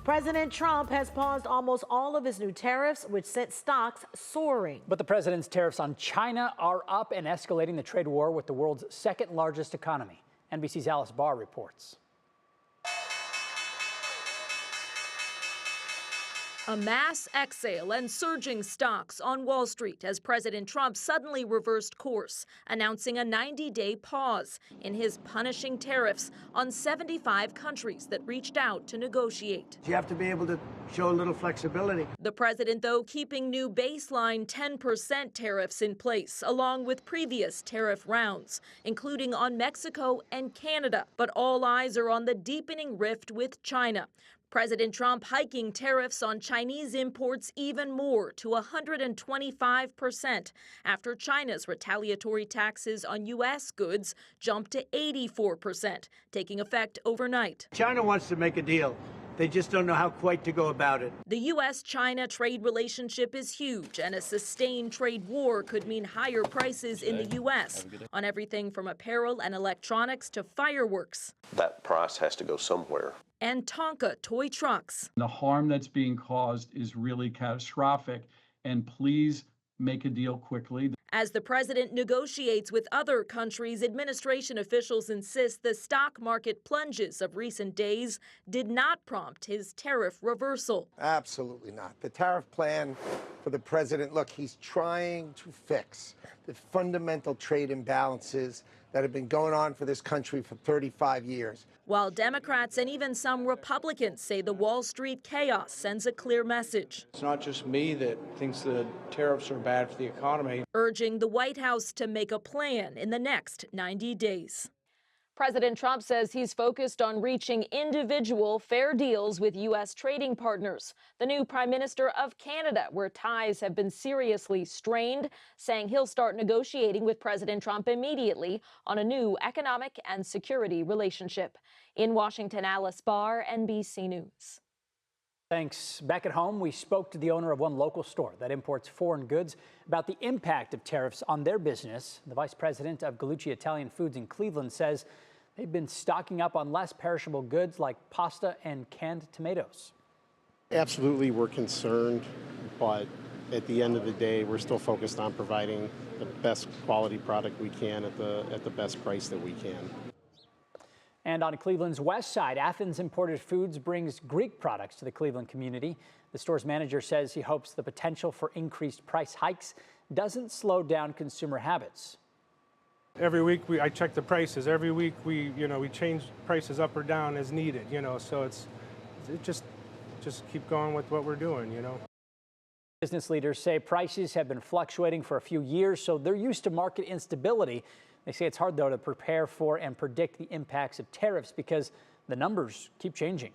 President Trump has paused almost all of his new tariffs, which sent stocks soaring. But the president's tariffs on China are up and escalating the trade war with the world's second largest economy. NBC's Alice Barr reports. A mass exhale and surging stocks on Wall Street as President Trump suddenly reversed course, announcing a 90-day pause in his punishing tariffs on 75 countries that reached out to negotiate. You have to be able to show a little flexibility. The president, though, keeping new baseline 10% tariffs in place, along with previous tariff rounds, including on Mexico and Canada. But all eyes are on the deepening rift with China. President Trump hiking tariffs on Chinese imports even more to 125% after China's retaliatory taxes on U.S. goods jumped to 84%, taking effect overnight. China wants to make a deal. They just don't know how quite to go about it. The U.S.-China trade relationship is huge, and a sustained trade war could mean higher prices in the U.S. on everything from apparel and electronics to fireworks. That price has to go somewhere. And Tonka toy trucks. The harm that's being caused is really catastrophic, and please make a deal quickly. As the president negotiates with other countries, administration officials insist the stock market plunges of recent days did not prompt his tariff reversal. Absolutely not. The tariff plan for the president, look, he's trying to fix the fundamental trade imbalances that have been going on for this country for 35 years. While Democrats and even some Republicans say the Wall Street chaos sends a clear message. It's not just me that thinks the tariffs are bad for the economy. Urging the White House to make a plan in the next 90 days. President Trump says he's focused on reaching individual fair deals with U.S. trading partners. The new Prime Minister of Canada, where ties have been seriously strained, saying he'll start negotiating with President Trump immediately on a new economic and security relationship. In Washington, Alice Barr, NBC News. Thanks. Back at home, we spoke to the owner of one local store that imports foreign goods about the impact of tariffs on their business. The vice president of Gallucci Italian Foods in Cleveland says they've been stocking up on less perishable goods like pasta and canned tomatoes. Absolutely, we're concerned, but at the end of the day, we're still focused on providing the best quality product we can at the best price that we can. And on Cleveland's west side, Athens Imported Foods brings Greek products to the Cleveland community. The store's manager says he hopes the potential for increased price hikes doesn't slow down consumer habits. Every week I check the prices. Every week we change prices up or down as needed, so it just keep going with what we're doing, Business leaders say prices have been fluctuating for a few years, so they're used to market instability. They say it's hard, though, to prepare for and predict the impacts of tariffs because the numbers keep changing.